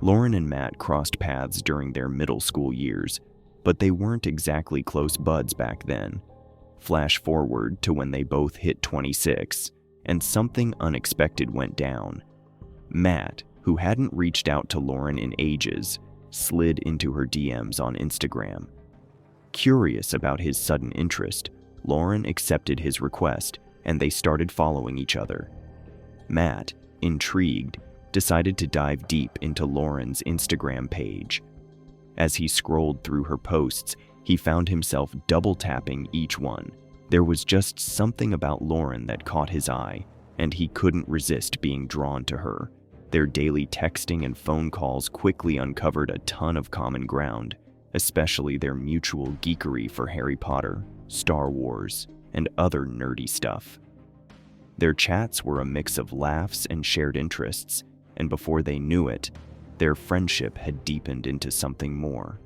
Lauren and Matt crossed paths during their middle school years, but they weren't exactly close buds back then. Flash forward to when they both hit 26, and something unexpected went down. Matt, who hadn't reached out to Lauren in ages, slid into her DMs on Instagram. Curious about his sudden interest, Lauren accepted his request, and they started following each other. Matt, intrigued, decided to dive deep into Lauren's Instagram page. As he scrolled through her posts, he found himself double-tapping each one. There was just something about Lauren that caught his eye, and he couldn't resist being drawn to her. Their daily texting and phone calls quickly uncovered a ton of common ground, especially their mutual geekery for Harry Potter, Star Wars, and other nerdy stuff. Their chats were a mix of laughs and shared interests, and before they knew it, their friendship had deepened into something more.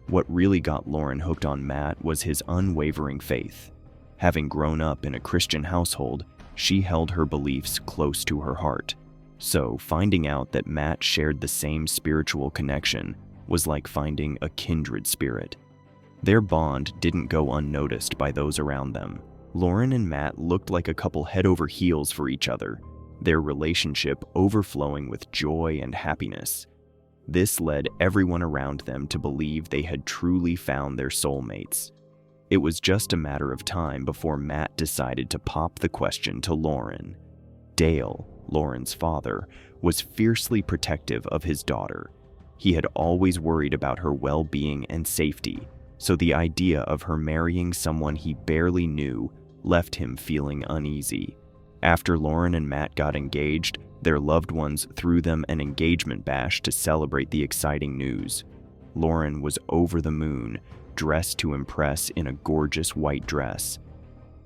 What really got Lauren hooked on Matt was his unwavering faith. Having grown up in a Christian household, she held her beliefs close to her heart. So finding out that Matt shared the same spiritual connection was like finding a kindred spirit. Their bond didn't go unnoticed by those around them. Lauren and Matt looked like a couple head over heels for each other, their relationship overflowing with joy and happiness. This led everyone around them to believe they had truly found their soulmates. It was just a matter of time before Matt decided to pop the question to Lauren. Dale, Lauren's father, was fiercely protective of his daughter. He had always worried about her well-being and safety, so the idea of her marrying someone he barely knew left him feeling uneasy. After Lauren and Matt got engaged, their loved ones threw them an engagement bash to celebrate the exciting news. Lauren was over the moon, dressed to impress in a gorgeous white dress.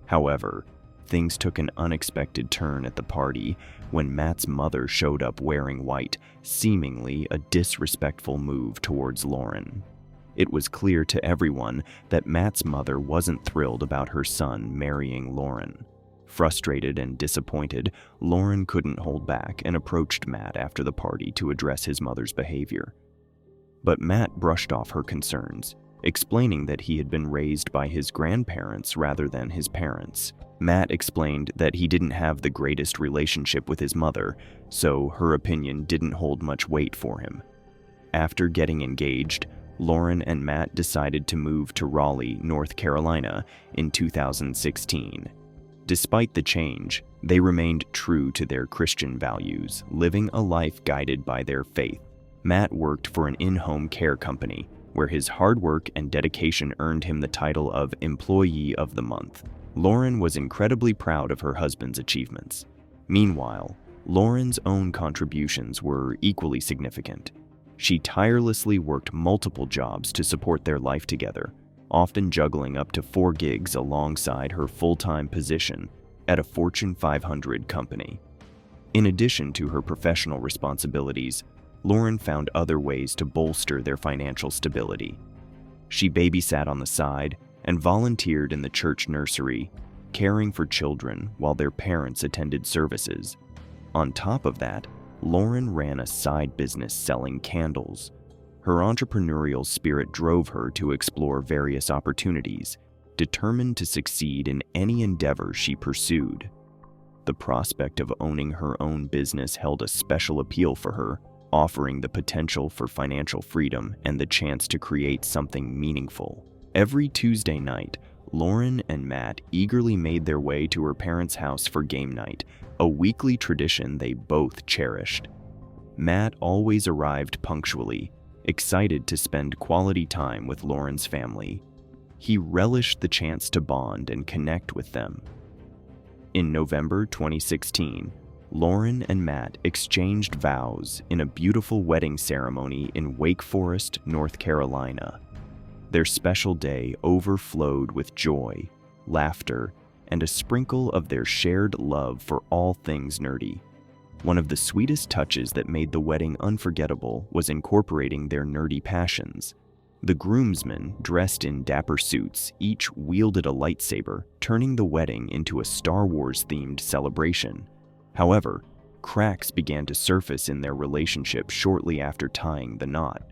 However, things took an unexpected turn at the party when Matt's mother showed up wearing white, seemingly a disrespectful move towards Lauren. It was clear to everyone that Matt's mother wasn't thrilled about her son marrying Lauren. Frustrated and disappointed, Lauren couldn't hold back and approached Matt after the party to address his mother's behavior. But Matt brushed off her concerns, explaining that he had been raised by his grandparents rather than his parents. Matt explained that he didn't have the greatest relationship with his mother, so her opinion didn't hold much weight for him. After getting engaged, Lauren and Matt decided to move to Raleigh, North Carolina in 2016. Despite the change, they remained true to their Christian values, living a life guided by their faith. Matt worked for an in-home care company, where his hard work and dedication earned him the title of Employee of the Month. Lauren was incredibly proud of her husband's achievements. Meanwhile, Lauren's own contributions were equally significant. She tirelessly worked multiple jobs to support their life together, often juggling up to 4 gigs alongside her full-time position at a Fortune 500 company. In addition to her professional responsibilities, Lauren found other ways to bolster their financial stability. She babysat on the side and volunteered in the church nursery, caring for children while their parents attended services. On top of that, Lauren ran a side business selling candles. Her entrepreneurial spirit drove her to explore various opportunities, determined to succeed in any endeavor she pursued. The prospect of owning her own business held a special appeal for her, offering the potential for financial freedom and the chance to create something meaningful. Every Tuesday night, Lauren and Matt eagerly made their way to her parents' house for game night, a weekly tradition they both cherished. Matt always arrived punctually, excited to spend quality time with Lauren's family. He relished the chance to bond and connect with them. In November 2016, Lauren and Matt exchanged vows in a beautiful wedding ceremony in Wake Forest, North Carolina. Their special day overflowed with joy, laughter, and a sprinkle of their shared love for all things nerdy. One of the sweetest touches that made the wedding unforgettable was incorporating their nerdy passions. The groomsmen, dressed in dapper suits, each wielded a lightsaber, turning the wedding into a Star Wars-themed celebration. However, cracks began to surface in their relationship shortly after tying the knot.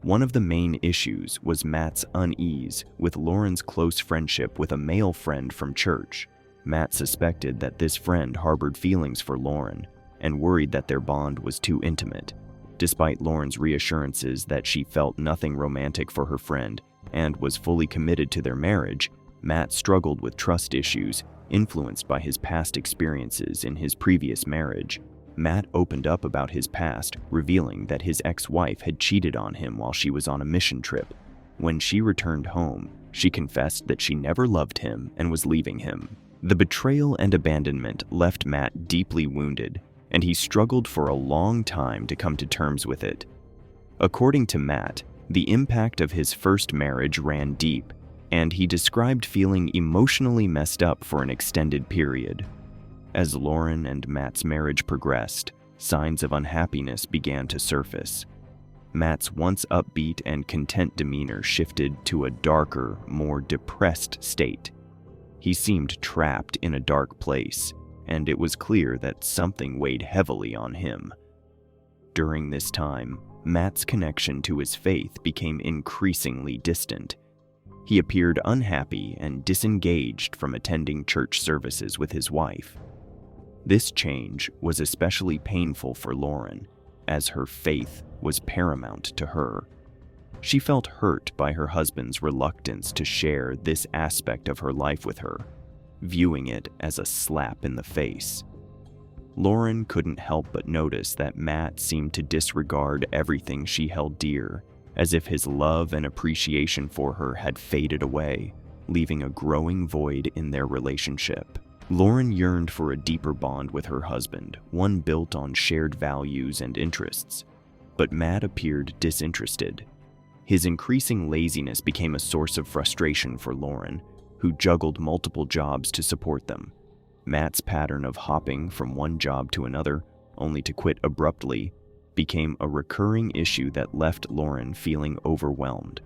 One of the main issues was Matt's unease with Lauren's close friendship with a male friend from church. Matt suspected that this friend harbored feelings for Lauren and worried that their bond was too intimate. Despite Lauren's reassurances that she felt nothing romantic for her friend and was fully committed to their marriage, Matt struggled with trust issues influenced by his past experiences in his previous marriage. Matt opened up about his past, revealing that his ex-wife had cheated on him while she was on a mission trip. When she returned home, she confessed that she never loved him and was leaving him. The betrayal and abandonment left Matt deeply wounded, and he struggled for a long time to come to terms with it. According to Matt, the impact of his first marriage ran deep, and he described feeling emotionally messed up for an extended period. As Lauren and Matt's marriage progressed, signs of unhappiness began to surface. Matt's once upbeat and content demeanor shifted to a darker, more depressed state. He seemed trapped in a dark place, and it was clear that something weighed heavily on him. During this time, Matt's connection to his faith became increasingly distant. He appeared unhappy and disengaged from attending church services with his wife. This change was especially painful for Lauren, as her faith was paramount to her. She felt hurt by her husband's reluctance to share this aspect of her life with her, viewing it as a slap in the face. Lauren couldn't help but notice that Matt seemed to disregard everything she held dear, as if his love and appreciation for her had faded away, leaving a growing void in their relationship. Lauren yearned for a deeper bond with her husband, one built on shared values and interests, but Matt appeared disinterested. His increasing laziness became a source of frustration for Lauren, who juggled multiple jobs to support them. Matt's pattern of hopping from one job to another, only to quit abruptly, became a recurring issue that left Lauren feeling overwhelmed.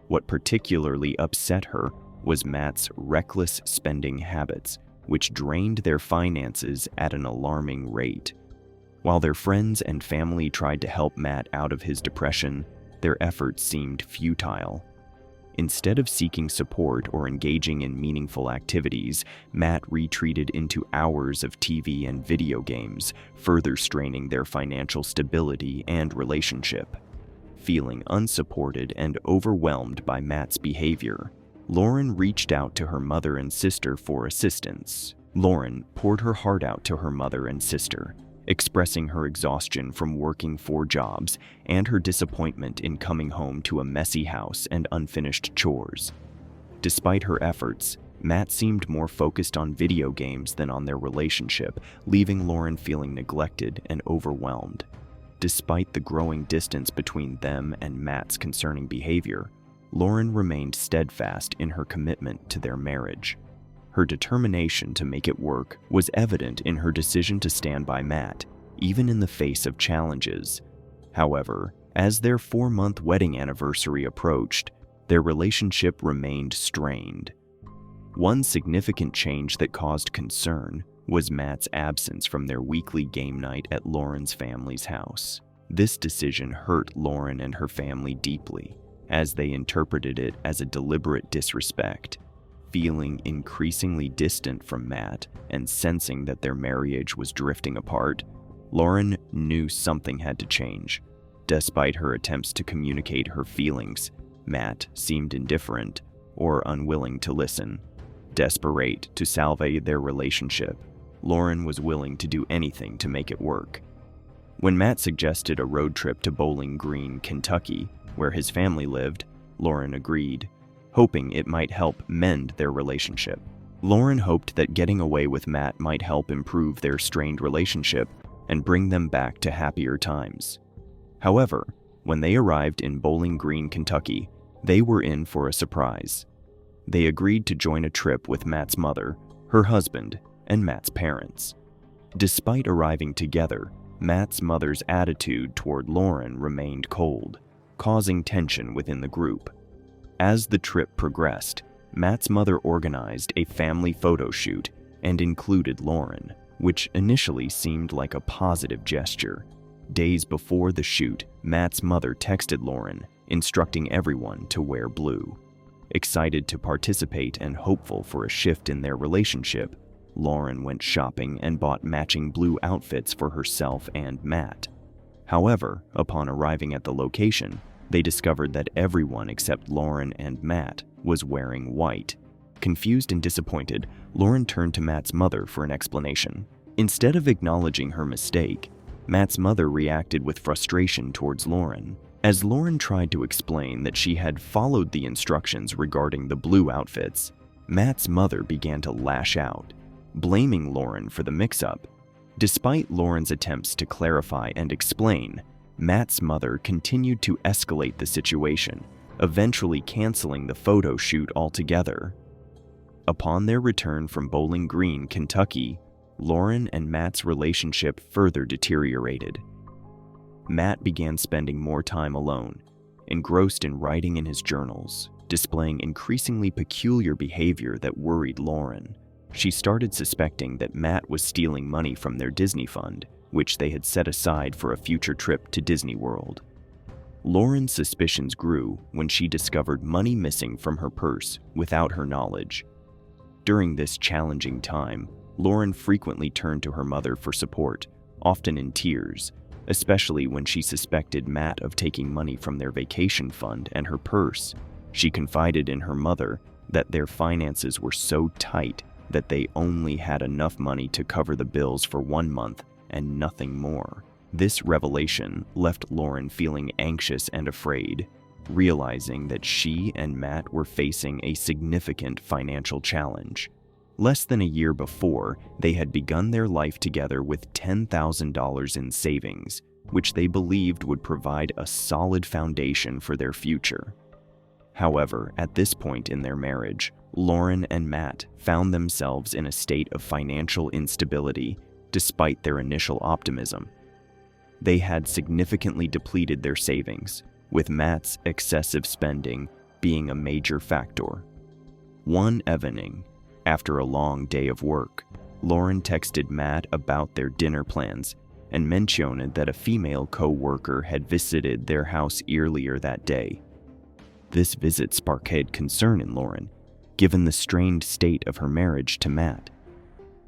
What particularly upset her was Matt's reckless spending habits, which drained their finances at an alarming rate. While their friends and family tried to help Matt out of his depression, their efforts seemed futile. Instead of seeking support or engaging in meaningful activities, Matt retreated into hours of TV and video games, further straining their financial stability and relationship. Feeling unsupported and overwhelmed by Matt's behavior, Lauren reached out to her mother and sister for assistance. Lauren poured her heart out to her mother and sister, expressing her exhaustion from working 4 jobs and her disappointment in coming home to a messy house and unfinished chores. Despite her efforts, Matt seemed more focused on video games than on their relationship, leaving Lauren feeling neglected and overwhelmed. Despite the growing distance between them and Matt's concerning behavior, Lauren remained steadfast in her commitment to their marriage. Her determination to make it work was evident in her decision to stand by Matt, even in the face of challenges. However, as their 4-month wedding anniversary approached, their relationship remained strained. One significant change that caused concern was Matt's absence from their weekly game night at Lauren's family's house. This decision hurt Lauren and her family deeply, as they interpreted it as a deliberate disrespect. Feeling increasingly distant from Matt and sensing that their marriage was drifting apart, Lauren knew something had to change. Despite her attempts to communicate her feelings, Matt seemed indifferent or unwilling to listen. Desperate to salvage their relationship, Lauren was willing to do anything to make it work. When Matt suggested a road trip to Bowling Green, Kentucky, where his family lived, Lauren agreed, hoping it might help mend their relationship. Lauren hoped that getting away with Matt might help improve their strained relationship and bring them back to happier times. However, when they arrived in Bowling Green, Kentucky, they were in for a surprise. They agreed to join a trip with Matt's mother, her husband, and Matt's parents. Despite arriving together, Matt's mother's attitude toward Lauren remained cold, causing tension within the group. As the trip progressed, Matt's mother organized a family photo shoot and included Lauren, which initially seemed like a positive gesture. Days before the shoot, Matt's mother texted Lauren, instructing everyone to wear blue. Excited to participate and hopeful for a shift in their relationship, Lauren went shopping and bought matching blue outfits for herself and Matt. However, upon arriving at the location, they discovered that everyone except Lauren and Matt was wearing white. Confused and disappointed, Lauren turned to Matt's mother for an explanation. Instead of acknowledging her mistake, Matt's mother reacted with frustration towards Lauren. As Lauren tried to explain that she had followed the instructions regarding the blue outfits, Matt's mother began to lash out, blaming Lauren for the mix-up. Despite Lauren's attempts to clarify and explain, Matt's mother continued to escalate the situation, eventually canceling the photo shoot altogether. Upon their return from Bowling Green, Kentucky, Lauren and Matt's relationship further deteriorated. Matt began spending more time alone, engrossed in writing in his journals, displaying increasingly peculiar behavior that worried Lauren. She started suspecting that Matt was stealing money from their Disney fund, which they had set aside for a future trip to Disney World. Lauren's suspicions grew when she discovered money missing from her purse without her knowledge. During this challenging time, Lauren frequently turned to her mother for support, often in tears, especially when she suspected Matt of taking money from their vacation fund and her purse. She confided in her mother that their finances were so tight that they only had enough money to cover the bills for 1 month and nothing more. This revelation left Lauren feeling anxious and afraid, realizing that she and Matt were facing a significant financial challenge. Less than a year before, they had begun their life together with $10,000 in savings, which they believed would provide a solid foundation for their future. However, at this point in their marriage, Lauren and Matt found themselves in a state of financial instability despite their initial optimism. They had significantly depleted their savings, with Matt's excessive spending being a major factor. One evening, after a long day of work, Lauren texted Matt about their dinner plans and mentioned that a female co-worker had visited their house earlier that day. This visit sparked concern in Lauren, given the strained state of her marriage to Matt.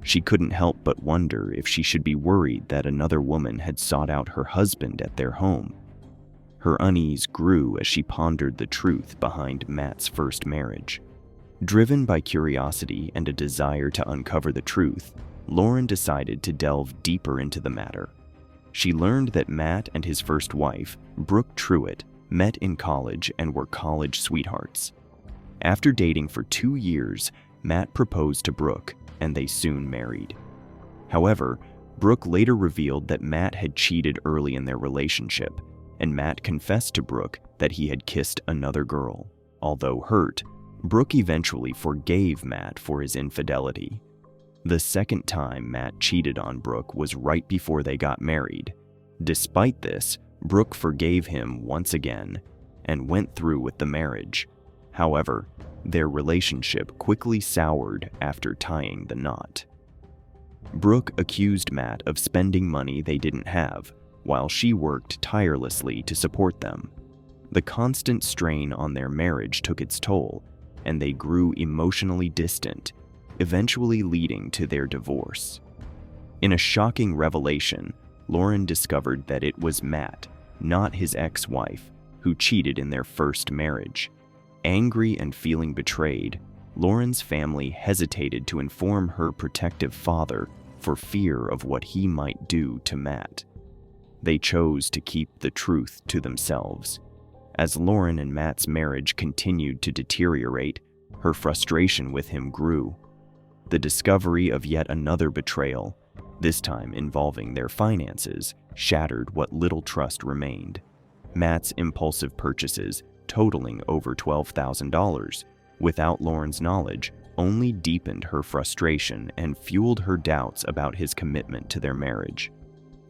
She couldn't help but wonder if she should be worried that another woman had sought out her husband at their home. Her unease grew as she pondered the truth behind Matt's first marriage. Driven by curiosity and a desire to uncover the truth, Lauren decided to delve deeper into the matter. She learned that Matt and his first wife, Brooke Truitt, met in college and were college sweethearts. After dating for 2 years, Matt proposed to Brooke, and they soon married. However, Brooke later revealed that Matt had cheated early in their relationship, and Matt confessed to Brooke that he had kissed another girl. Although hurt, Brooke eventually forgave Matt for his infidelity. The second time Matt cheated on Brooke was right before they got married. Despite this, Brooke forgave him once again and went through with the marriage. However, their relationship quickly soured after tying the knot. Brooke accused Matt of spending money they didn't have, while she worked tirelessly to support them. The constant strain on their marriage took its toll, and they grew emotionally distant, eventually leading to their divorce. In a shocking revelation, Lauren discovered that it was Matt, not his ex-wife, who cheated in their first marriage. Angry and feeling betrayed, Lauren's family hesitated to inform her protective father for fear of what he might do to Matt. They chose to keep the truth to themselves. As Lauren and Matt's marriage continued to deteriorate, her frustration with him grew. The discovery of yet another betrayal, this time involving their finances, shattered what little trust remained. Matt's impulsive purchases, totaling over $12,000, without Lauren's knowledge, only deepened her frustration and fueled her doubts about his commitment to their marriage.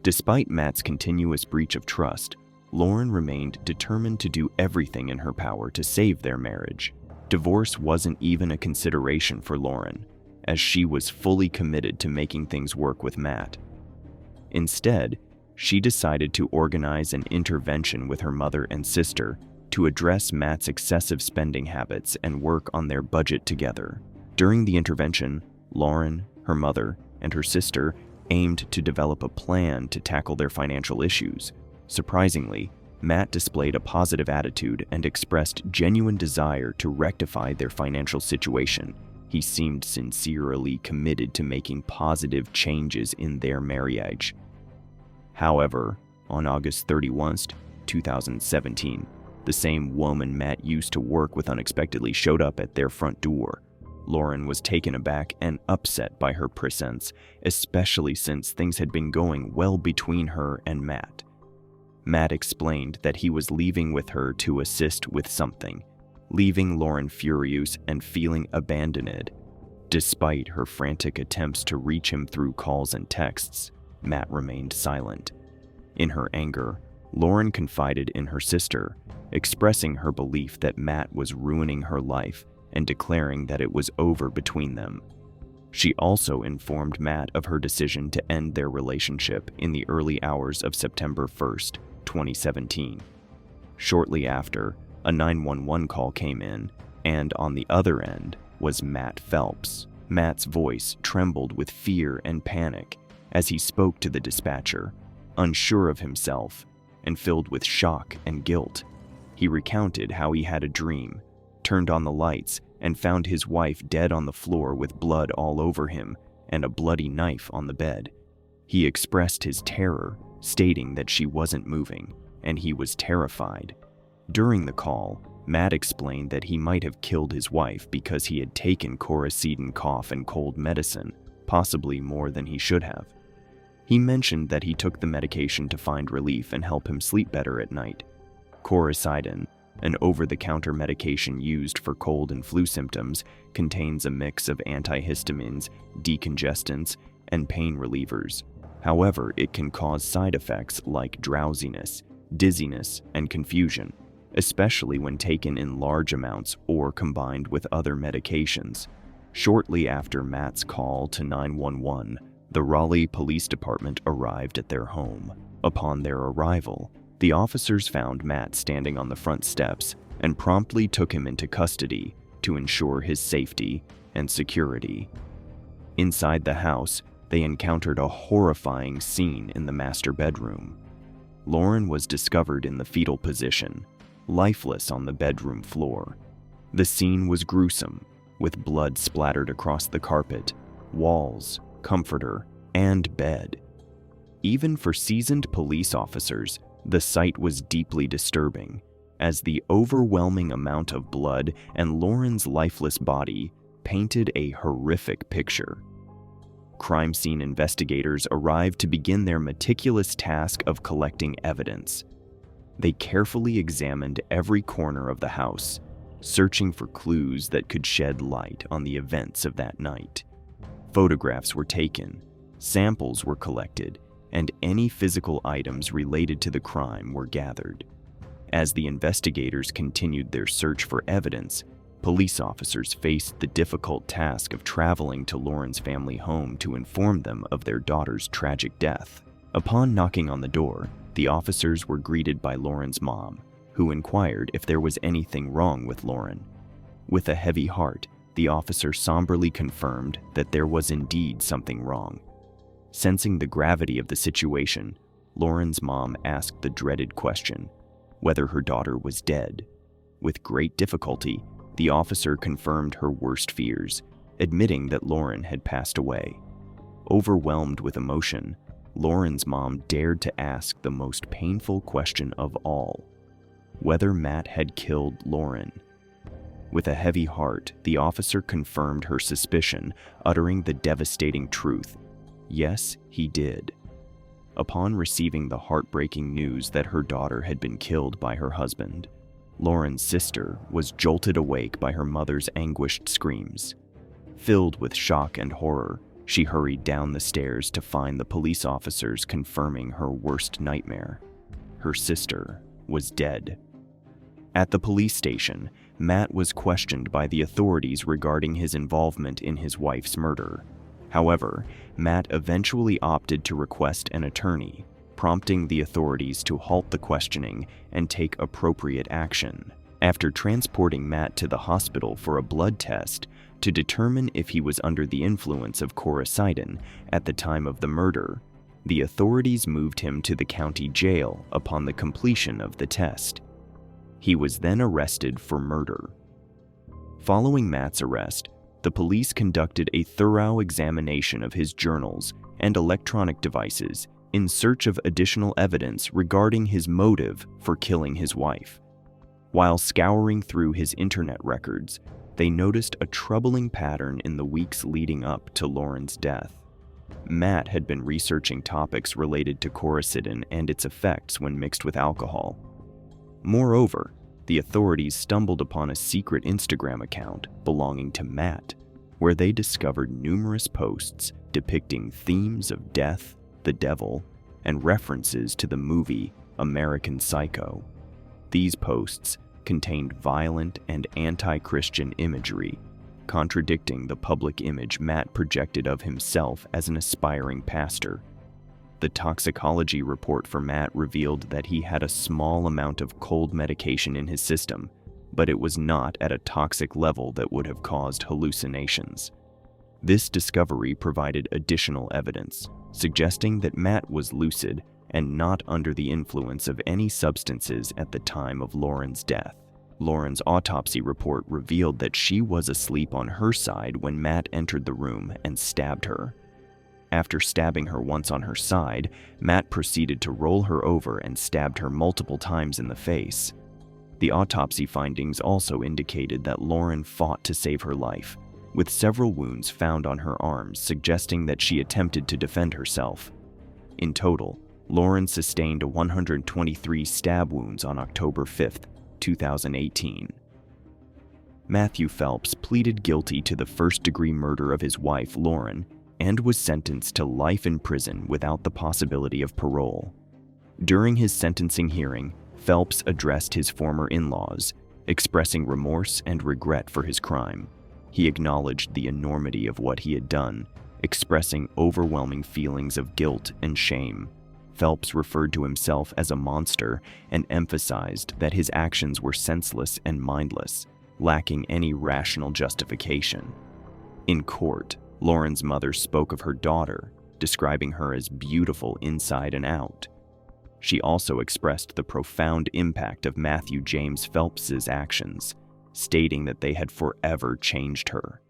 Despite Matt's continuous breach of trust, Lauren remained determined to do everything in her power to save their marriage. Divorce wasn't even a consideration for Lauren. as she was fully committed to making things work with Matt. Instead, she decided to organize an intervention with her mother and sister to address Matt's excessive spending habits and work on their budget together. During the intervention, Lauren, her mother, and her sister aimed to develop a plan to tackle their financial issues. Surprisingly, Matt displayed a positive attitude and expressed genuine desire to rectify their financial situation. He seemed sincerely committed to making positive changes in their marriage. However, on August 31st, 2017, the same woman Matt used to work with unexpectedly showed up at their front door. Lauren was taken aback and upset by her presence, especially since things had been going well between her and Matt. Matt explained that he was leaving with her to assist with something, leaving Lauren furious and feeling abandoned. Despite her frantic attempts to reach him through calls and texts, Matt remained silent. In her anger, Lauren confided in her sister, expressing her belief that Matt was ruining her life and declaring that it was over between them. She also informed Matt of her decision to end their relationship in the early hours of September 1st, 2017. Shortly after, a 911 call came in, and on the other end was Matt Phelps. Matt's voice trembled with fear and panic as he spoke to the dispatcher, unsure of himself and filled with shock and guilt. He recounted how he had a dream, turned on the lights, and found his wife dead on the floor with blood all over him and a bloody knife on the bed. He expressed his terror, stating that she wasn't moving, and he was terrified. During the call, Matt explained that he might have killed his wife because he had taken Coricidin cough and cold medicine, possibly more than he should have. He mentioned that he took the medication to find relief and help him sleep better at night. Coricidin, an over-the-counter medication used for cold and flu symptoms, contains a mix of antihistamines, decongestants, and pain relievers. However, it can cause side effects like drowsiness, dizziness, and confusion, especially when taken in large amounts or combined with other medications. Shortly after Matt's call to 911, the Raleigh Police Department arrived at their home. Upon their arrival, the officers found Matt standing on the front steps and promptly took him into custody to ensure his safety and security. Inside the house, they encountered a horrifying scene in the master bedroom. Lauren was discovered in the fetal position, lifeless on the bedroom floor. The scene was gruesome, with blood splattered across the carpet, walls, comforter, and bed. Even for seasoned police officers, the sight was deeply disturbing, as the overwhelming amount of blood and Lauren's lifeless body painted a horrific picture. Crime scene investigators arrived to begin their meticulous task of collecting evidence. They carefully examined every corner of the house, searching for clues that could shed light on the events of that night. Photographs were taken, samples were collected, and any physical items related to the crime were gathered. As the investigators continued their search for evidence, police officers faced the difficult task of traveling to Lauren's family home to inform them of their daughter's tragic death. Upon knocking on the door, the officers were greeted by Lauren's mom, who inquired if there was anything wrong with Lauren. With a heavy heart, the officer somberly confirmed that there was indeed something wrong. Sensing the gravity of the situation, Lauren's mom asked the dreaded question, whether her daughter was dead. With great difficulty, the officer confirmed her worst fears, admitting that Lauren had passed away. Overwhelmed with emotion, Lauren's mom dared to ask the most painful question of all, whether Matt had killed Lauren. With a heavy heart, the officer confirmed her suspicion, uttering the devastating truth. Yes, he did. Upon receiving the heartbreaking news that her daughter had been killed by her husband, Lauren's sister was jolted awake by her mother's anguished screams. Filled with shock and horror, she hurried down the stairs to find the police officers confirming her worst nightmare. Her sister was dead. At the police station, Matt was questioned by the authorities regarding his involvement in his wife's murder. However, Matt eventually opted to request an attorney, prompting the authorities to halt the questioning and take appropriate action. After transporting Matt to the hospital for a blood test to determine if he was under the influence of coricidin at the time of the murder, the authorities moved him to the county jail upon the completion of the test. He was then arrested for murder. Following Matt's arrest, the police conducted a thorough examination of his journals and electronic devices in search of additional evidence regarding his motive for killing his wife. While scouring through his internet records, they noticed a troubling pattern in the weeks leading up to Lauren's death. Matt had been researching topics related to coricidin and its effects when mixed with alcohol. Moreover, the authorities stumbled upon a secret Instagram account belonging to Matt, where they discovered numerous posts depicting themes of death, the devil, and references to the movie American Psycho. These posts contained violent and anti-Christian imagery, contradicting the public image Matt projected of himself as an aspiring pastor. The toxicology report for Matt revealed that he had a small amount of cold medication in his system, but it was not at a toxic level that would have caused hallucinations. This discovery provided additional evidence, suggesting that Matt was lucid and not under the influence of any substances at the time of Lauren's death. Lauren's autopsy report revealed that she was asleep on her side when Matt entered the room and stabbed her. After stabbing her once on her side, Matt proceeded to roll her over and stabbed her multiple times in the face. The autopsy findings also indicated that Lauren fought to save her life, with several wounds found on her arms suggesting that she attempted to defend herself. In total, Lauren sustained 123 stab wounds on October 5, 2018. Matthew Phelps pleaded guilty to the first-degree murder of his wife, Lauren, and was sentenced to life in prison without the possibility of parole. During his sentencing hearing, Phelps addressed his former in-laws, expressing remorse and regret for his crime. He acknowledged the enormity of what he had done, expressing overwhelming feelings of guilt and shame. Phelps referred to himself as a monster and emphasized that his actions were senseless and mindless, lacking any rational justification. In court, Lauren's mother spoke of her daughter, describing her as beautiful inside and out. She also expressed the profound impact of Matthew James Phelps's actions, stating that they had forever changed her.